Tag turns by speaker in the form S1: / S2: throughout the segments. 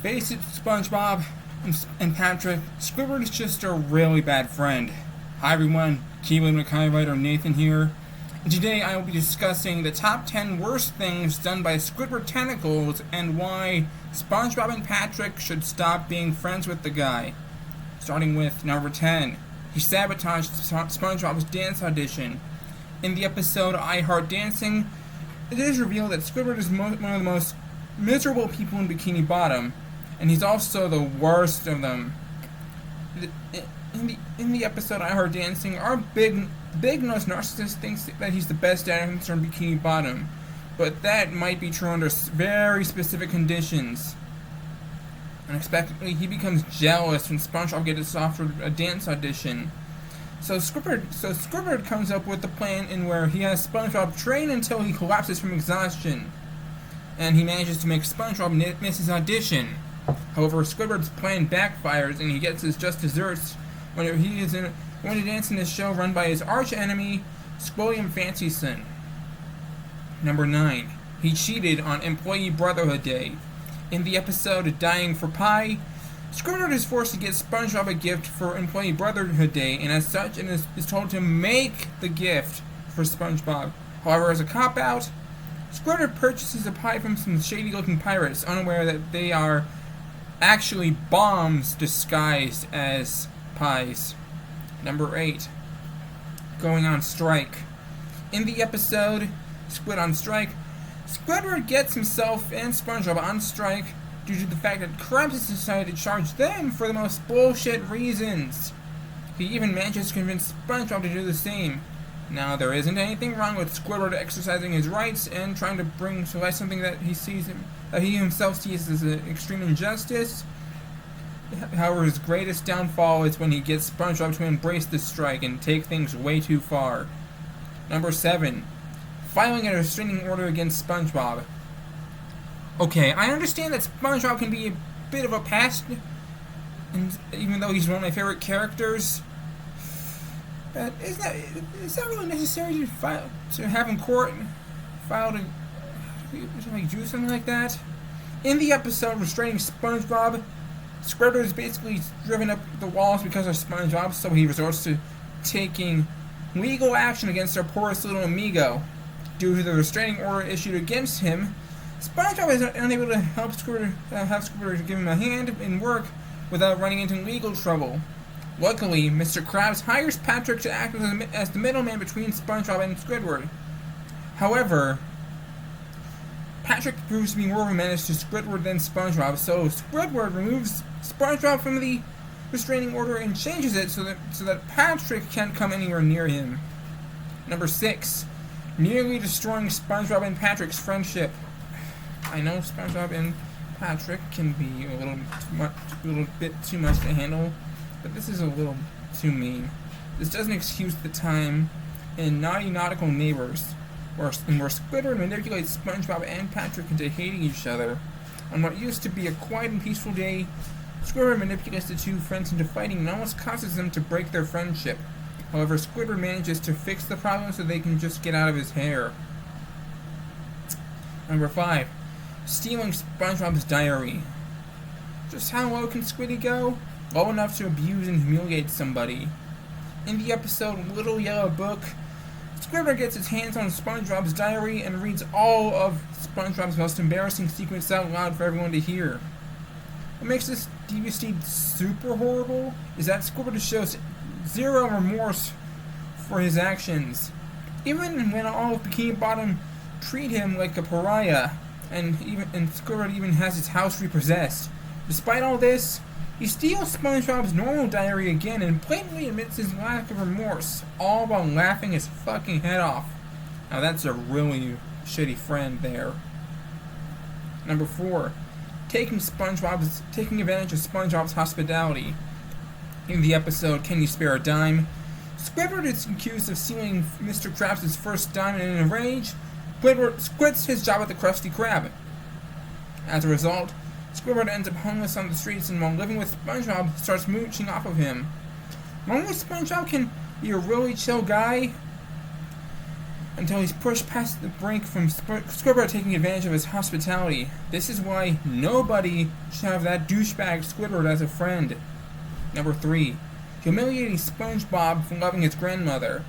S1: Face it, SpongeBob and Patrick, Squidward is just a really bad friend. Hi everyone, Keelan McKay writer Nathan here, and today I will be discussing the top 10 worst things done by Squidward Tentacles and why SpongeBob and Patrick should stop being friends with the guy. Starting with number 10. He sabotaged SpongeBob's dance audition. In the episode I Heart Dancing, it is revealed that Squidward is one of the most miserable people in Bikini Bottom, and he's also the worst of them. In the episode I Heart Dancing, our big nosed narcissist thinks that he's the best dancer in Bikini Bottom, but that might be true under very specific conditions. Unexpectedly, he becomes jealous when SpongeBob gets offered a dance audition. So Squidward comes up with a plan in where he has SpongeBob train until he collapses from exhaustion, and he manages to make SpongeBob miss his audition. However, Squidward's plan backfires, and he gets his just desserts when he is going to dance in a show run by his arch enemy, William Fancyson. Number 9. He cheated on Employee Brotherhood Day. In the episode Dying for Pie, Squidward is forced to get SpongeBob a gift for Employee Brotherhood Day, and as such, is told to make the gift for SpongeBob. However, as a cop-out, Squidward purchases a pie from some shady-looking pirates, unaware that they are actually bombs disguised as pies. Number 8. Going on strike. In the episode Squid on Strike, Squidward gets himself and SpongeBob on strike due to the fact that Krabs has decided to charge them for the most bullshit reasons. He even manages to convince SpongeBob to do the same. Now, there isn't anything wrong with Squidward exercising his rights and trying to bring to light something that he himself sees as an extreme injustice. However, his greatest downfall is when he gets SpongeBob to embrace the strike and take things way too far. Number 7. Filing a restraining order against SpongeBob. Okay, I understand that SpongeBob can be a bit of a pest, and even though he's one of my favorite characters, but is that really necessary to have in court file to do something like that? In the episode Restraining SpongeBob, Squidward is basically driven up the walls because of SpongeBob, so he resorts to taking legal action against our poorest little amigo. Due to the restraining order issued against him, SpongeBob is unable to help Squidward, have Squidward give him a hand in work without running into legal trouble. Luckily, Mr. Krabs hires Patrick to act as the middleman between SpongeBob and Squidward. However, Patrick proves to be more of a menace to Squidward than SpongeBob, so Squidward removes SpongeBob from the restraining order and changes it so that Patrick can't come anywhere near him. Number 6. Nearly destroying SpongeBob and Patrick's friendship. I know SpongeBob and Patrick can be a little bit too much to handle, but this is a little too mean. This doesn't excuse the time in Naughty Nautical Neighbors, where Squidward manipulates SpongeBob and Patrick into hating each other. On what used to be a quiet and peaceful day, Squidward manipulates the two friends into fighting and almost causes them to break their friendship. However, Squidward manages to fix the problem so they can just get out of his hair. Number 5. Stealing SpongeBob's diary. Just how low can Squiddy go? Low enough to abuse and humiliate somebody. In the episode Little Yellow Book, Squidward gets his hands on SpongeBob's diary and reads all of SpongeBob's most embarrassing secrets out loud for everyone to hear. What makes this DVD super horrible is that Squidward shows zero remorse for his actions. Even when all of Bikini Bottom treat him like a pariah, and Squidward even has his house repossessed. Despite all this, he steals SpongeBob's normal diary again and blatantly admits his lack of remorse, all while laughing his fucking head off. Now that's a really shitty friend there. Number 4. Taking advantage of SpongeBob's hospitality. In the episode Can You Spare a Dime, Squidward is accused of stealing Mr. Krabs' first dime, and in a rage, Squidward quits his job at the Krusty Krab. As a result, Squidward ends up homeless on the streets, and while living with SpongeBob, starts mooching off of him. Normally, SpongeBob can be a really chill guy, until he's pushed past the brink from Squidward taking advantage of his hospitality. This is why nobody should have that douchebag Squidward as a friend. Number 3. Humiliating SpongeBob for loving his grandmother.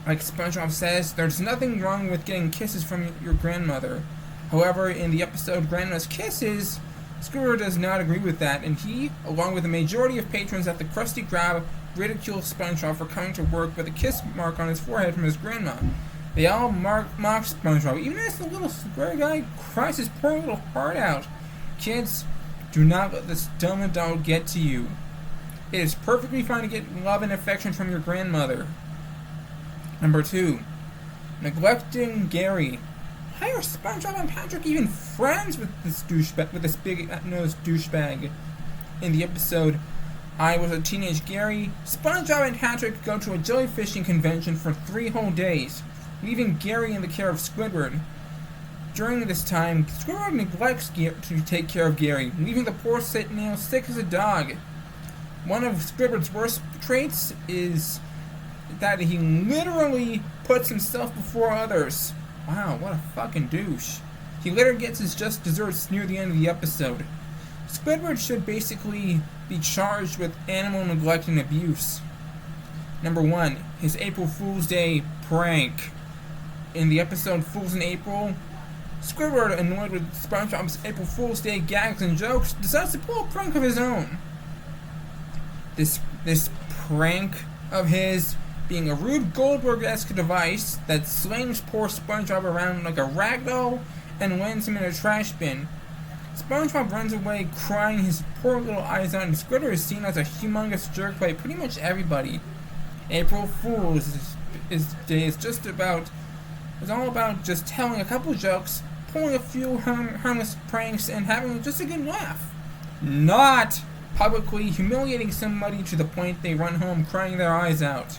S1: Like SpongeBob says, there's nothing wrong with getting kisses from your grandmother. However, in the episode Grandma's Kisses, Squidward does not agree with that, and he, along with the majority of patrons at the Krusty Krab, ridicule SpongeBob for coming to work with a kiss mark on his forehead from his grandma. They all mock SpongeBob, even as the little square guy cries his poor little heart out. Kids, do not let this dumb adult get to you. It is perfectly fine to get love and affection from your grandmother. Number 2. Neglecting Gary. Why are SpongeBob and Patrick even friends with this big-nosed douchebag? In the episode I Was a Teenage Gary, SpongeBob and Patrick go to a jellyfishing convention for 3 whole days, leaving Gary in the care of Squidward. During this time, Squidward neglects to take care of Gary, leaving the poor snail sick as a dog. One of Squidward's worst traits is that he literally puts himself before others. Wow, what a fucking douche. He later gets his just desserts near the end of the episode. Squidward should basically be charged with animal neglect and abuse. Number 1. His April Fool's Day prank. In the episode Fools in April, Squidward, annoyed with SpongeBob's April Fool's Day gags and jokes, decides to pull a prank of his own. This prank of his being a Rube Goldberg-esque device that slings poor SpongeBob around like a ragdoll and lands him in a trash bin. SpongeBob runs away crying his poor little eyes out, and Squidward is seen as a humongous jerk by pretty much everybody. April Fool's Day is all about just telling a couple jokes, pulling a few harmless pranks, and having just a good laugh. Not publicly humiliating somebody to the point they run home crying their eyes out.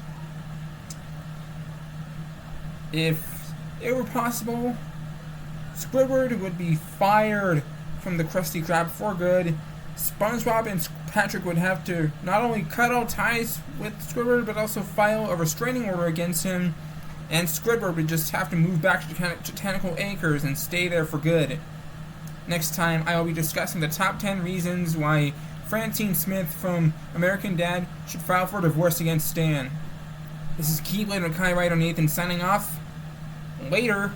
S1: If it were possible, Squidward would be fired from the Krusty Krab for good. SpongeBob and Patrick would have to not only cut all ties with Squidward, but also file a restraining order against him, and Squidward would just have to move back to Tentacle Acres and stay there for good. Next time, I will be discussing the top 10 reasons why Francine Smith from American Dad should file for divorce against Stan. This is Keith Mackay Ryder Nathan signing off. Later.